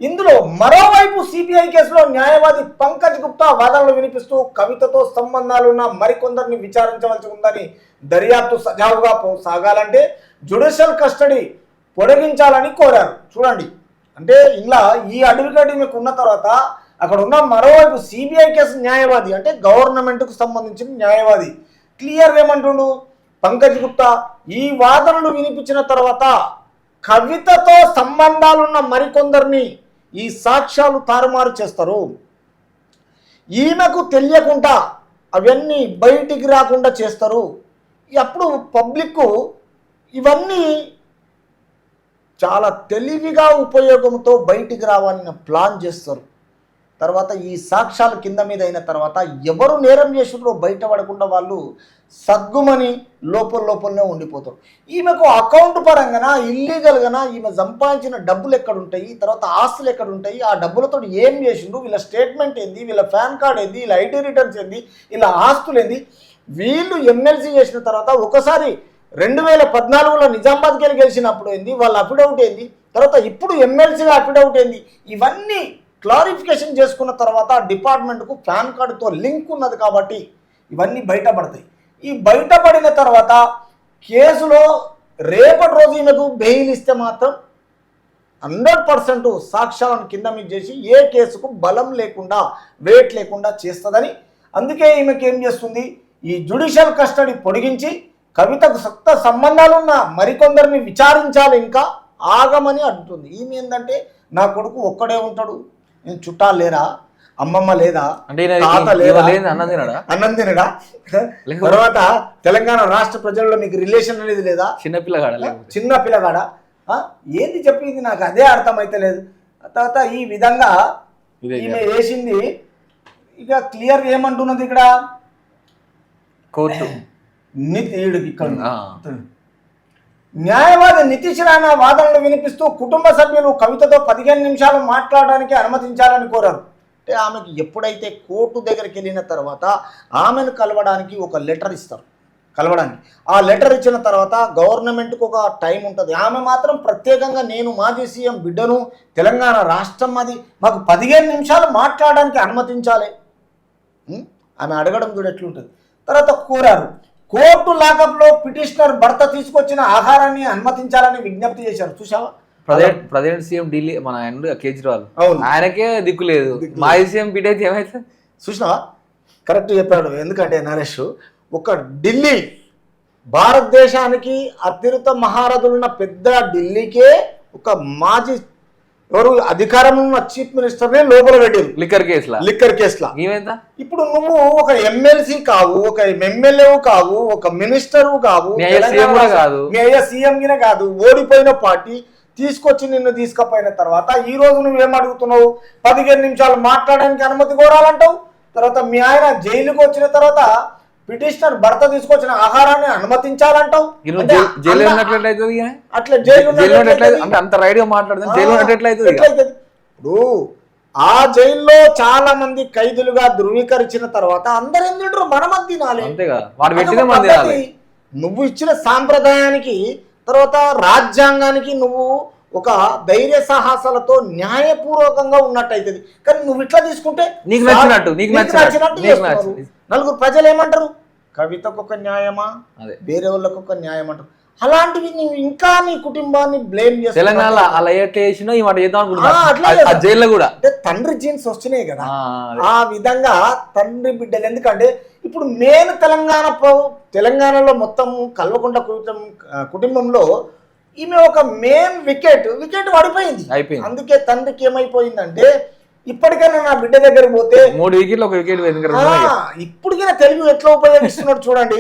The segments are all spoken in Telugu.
ఇందులో మరోవైపు సిబిఐ కేసులో న్యాయవాది పంకజ్ గుప్తా వాదనలు వినిపిస్తూ కవితతో సంబంధాలున్న మరికొందరిని విచారించవలసి ఉందని, దర్యాప్తు సజావుగా సాగాలంటే జ్యుడిషియల్ కస్టడీ పొడిగించాలని కోరారు. చూడండి, అంటే ఇలా ఈ అడ్వకేట్ మీకు ఉన్న తర్వాత అక్కడ ఉన్న మరోవైపు సిబిఐ కేసు న్యాయవాది అంటే గవర్నమెంట్కు సంబంధించిన న్యాయవాది క్లియర్గా ఏమంటుండు, పంకజ్ గుప్తా ఈ వాదనలు వినిపించిన తర్వాత కవితతో సంబంధాలున్న మరికొందరిని ఈ సాక్ష్యాలు తారుమారు చేస్తారు, ఈమెకు తెలియకుండా అవన్నీ బయటికి రాకుండా చేస్తారు, అప్పుడు పబ్లిక్ ఇవన్నీ చాలా తెలివిగా ఉపయోగంతో బయటికి రావాలని ప్లాన్ చేస్తారు. తర్వాత ఈ సాక్ష్యాలు కింద మీద అయిన తర్వాత ఎవరు నేరం చేసినో బయటపడకుండా వాళ్ళు సగ్గుమని లోపలనే ఉండిపోతారు. ఈమెకు అకౌంట్ పరంగానా ఇల్లీగల్గానా ఈమె సంపాదించిన డబ్బులు ఎక్కడుంటాయి, తర్వాత ఆస్తులు ఎక్కడుంటాయి, ఆ డబ్బులతో ఏం చేసిండ్రు, వీళ్ళ స్టేట్మెంట్ ఏంది, వీళ్ళ పాన్ కార్డ్ ఏంది, వీళ్ళ ఐటీ రిటర్న్స్ ఏంది, వీళ్ళ ఆస్తులు ఏంది, వీళ్ళు ఎమ్మెల్సీ చేసిన తర్వాత ఒకసారి 2014లో నిజామాబాద్కి వెళ్ళి గెలిచినప్పుడు ఏంది, వాళ్ళ అఫిడవిట్ ఏంది, తర్వాత ఇప్పుడు ఎమ్మెల్సీగా అఫిడవిట్ ఏంది, ఇవన్నీ క్లారిఫికేషన్ చేసుకున్న తర్వాత డిపార్ట్మెంట్కు పాన్ కార్డుతో లింక్ ఉన్నది కాబట్టి ఇవన్నీ బయటపడతాయి. ఈ బయటపడిన తర్వాత కేసులో రేపటి రోజు ఈమెకు బెయిల్ ఇస్తే మాత్రం 100% సాక్ష్యాలను కింద మీద చేసి ఏ కేసుకు బలం లేకుండా వెయిట్ లేకుండా చేస్తుందని, అందుకే ఈమెకి ఏం చేస్తుంది, ఈ జ్యుడిషియల్ కస్టడీ పొడిగించి కవితకు సొంత సంబంధాలున్న మరికొందరిని విచారించాలి, ఇంకా ఆగమని అంటుంది. ఈమె ఏంటంటే నా కొడుకు ఒక్కడే ఉంటాడు, నేను చుట్టాలు లేరా, అమ్మమ్మ లేదా, తాత లేదా, అన్నం తినడా, తర్వాత తెలంగాణ రాష్ట్ర ప్రజల్లో నీకు రిలేషన్ అనేది లేదా, చిన్న పిల్లగాడ ఏంది చెప్పింది నాకు అదే అర్థమైతే లేదు. తర్వాత ఈ విధంగా ఈమె వేసింది. ఇక క్లియర్ ఏమంటున్నది ఇక్కడ కోర్టు ఇక్కడ న్యాయవాది నితీష్ రాణా వాదనలు వినిపిస్తూ కుటుంబ సభ్యులు కవితతో 15 నిమిషాలు మాట్లాడడానికి అనుమతించాలని కోరారు. అంటే ఆమెకి ఎప్పుడైతే కోర్టు దగ్గరికి వెళ్ళిన తర్వాత ఆమెను కలవడానికి ఒక లెటర్ ఇస్తారు, కలవడానికి ఆ లెటర్ ఇచ్చిన తర్వాత గవర్నమెంట్కి ఒక టైం ఉంటుంది. ఆమె మాత్రం ప్రత్యేకంగా నేను మాజీ సీఎం బిడ్డను, తెలంగాణ రాష్ట్రం అది, మాకు 15 నిమిషాలు మాట్లాడడానికి అనుమతించాలి ఆమె అడగడం చూడ ఎట్లుంటుంది. తర్వాత కోరారు, కోర్టు లాకప్లో పిటిషనర్ భర్త తీసుకొచ్చిన ఆహారాన్ని అనుమతించాలని విజ్ఞప్తి చేశారు. చూసావా, ప్రజెంట్ సీఎం ఢిల్లీ మన కేజ్రీవాల్, ఆయనకే దిక్కు లేదు, మాజీ సీఎం బిడ్డ అయితే ఏమైతే చూసినావా, కరెక్ట్ చెప్పాడు. ఎందుకంటే నరేష్, ఒక ఢిల్లీ భారతదేశానికి అత్యున్నత మహారథులున్న పెద్ద ఢిల్లీకే ఒక మాజీ ఎవరు అధికారంలో ఉన్న చీఫ్ మినిస్టర్ని లోపల పెట్టారు లిక్కర్ కేసులా. ఇప్పుడు నువ్వు ఒక ఎమ్మెల్సీ కావు, ఒక ఎమ్మెల్యే కావు, ఒక మినిస్టర్ కావు, మీ అయ్యా సీఎం గినే కాదు, ఓడిపోయిన పార్టీ తీసుకొచ్చి నిన్ను తీసుకుపోయిన తర్వాత ఈ రోజు నువ్వేం అడుగుతున్నావు, 15 నిమిషాలు మాట్లాడడానికి అనుమతి కోరాలంటావు. తర్వాత మీ ఆయన జైలుకి వచ్చిన తర్వాత పిటిషనర్ భర్త తీసుకొచ్చిన ఆహారాన్ని అనుమతించాలంటావు. అట్లా ఇప్పుడు ఆ జైల్లో చాలా మంది ఖైదీలుగా ధృవీకరించిన తర్వాత అందరు ఏం తింటారు, మనమది తినాలి. నువ్వు ఇచ్చిన సాంప్రదాయానికి తర్వాత రాజ్యాంగానికి నువ్వు ఒక ధైర్య సాహసాలతో న్యాయపూర్వకంగా ఉన్నట్టయితుంది. కానీ నువ్వు ఇట్లా తీసుకుంటే నీకు నచ్చినట్టు నలుగురు ప్రజలు ఏమంటారు, కవితకు ఒక న్యాయమా, వేరే వాళ్ళకు ఒక న్యాయం అంటారు. అలాంటివి నువ్వు ఇంకా నీ కుటుంబాన్ని బ్లేమ్ చేస్తావు. అంటే తండ్రి జీన్స్ వచ్చినాయి కదా, ఆ విధంగా తండ్రి బిడ్డలు. ఎందుకంటే ఇప్పుడు నేను తెలంగాణలో మొత్తం కల్వకుంట్ల కుటుంబంలో ఈమె ఒక మెయిన్ వికెట్ పడిపోయింది. అందుకే తండ్రికి ఏమైపోయిందంటే, ఇప్పటికైనా నా బిడ్డ దగ్గర పోతే 3 వికెట్లు 1 వికెట్ ఇప్పటికైనా తెలుగు ఎట్లా ఉపయోగిస్తున్నాడు చూడండి.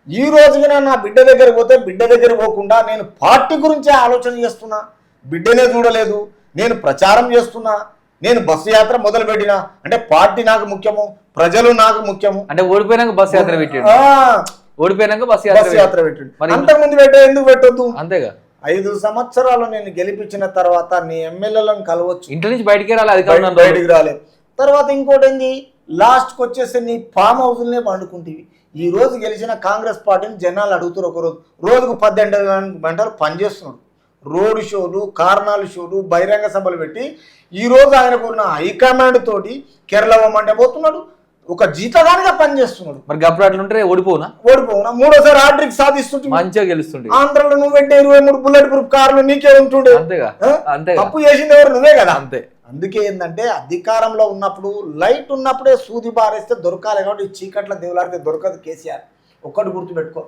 ఈ రోజుగా నా బిడ్డ దగ్గర పోతే బిడ్డ దగ్గర పోకుండా నేను పార్టీ గురించే ఆలోచన చేస్తున్నా, బిడ్డనే చూడలేదు, నేను ప్రచారం చేస్తున్నా, నేను బస్సు యాత్ర మొదలు పెట్టినా అంటే పార్టీ నాకు ముఖ్యము, ప్రజలు నాకు ముఖ్యము. అంటే ఓడిపోయినాక బస్సు యాత్ర పెట్టాడు, ఓడిపోయినాక బస్సు యాత్ర పెట్టాడు. అంతకుముందు ఎందుకు పెట్టొద్దు, అంతేగా. 5 సంవత్సరాలు నేను గెలిపించిన తర్వాత నీ ఎమ్మెల్యేలను కలవచ్చు, ఇంటి నుంచి బయటికి రాలేదు. తర్వాత ఇంకోటి ఏంది, లాస్ట్కి వచ్చేసి నీ ఫామ్ హౌస్లనే పండుకుంటేవి. ఈ రోజు గెలిచిన కాంగ్రెస్ పార్టీని జనాలు అడుగుతారు, ఒక రోజుకు 18 గంటలు పనిచేస్తున్నాడు, రోడ్ షోలు, కార్నాలు షోలు, బహిరంగ సభలు పెట్టి ఈరోజు ఆయనకు ఉన్న హైకమాండ్ తోటి కేరళ అంటే పోతున్నాడు, ఒక జీతగానిగా పనిచేస్తున్నాడు. మరి గప్పుడు అట్లుంటే ఓడిపోనా? మూడోసారి ఆర్డర్కి సాధిస్తుంటే మంచిగా గెలుస్తుండే. ఆంధ్రలో నువ్వు పెట్టే 23 బుల్లెట్ ప్రూఫ్ కార్లు నీకే ఉంటుండే. అంతేగా, అంతే. తప్పు చేసింది ఎవరు? నువ్వే కదా. అంతే. అందుకే ఏంటంటే అధికారంలో ఉన్నప్పుడు లైట్ ఉన్నప్పుడే సూది బారేస్తే దొరకాలి. కాబట్టి చీకట్ల దేవులాడితే దొరకదు కేసీఆర్. ఒక్కటి గుర్తుపెట్టుకో,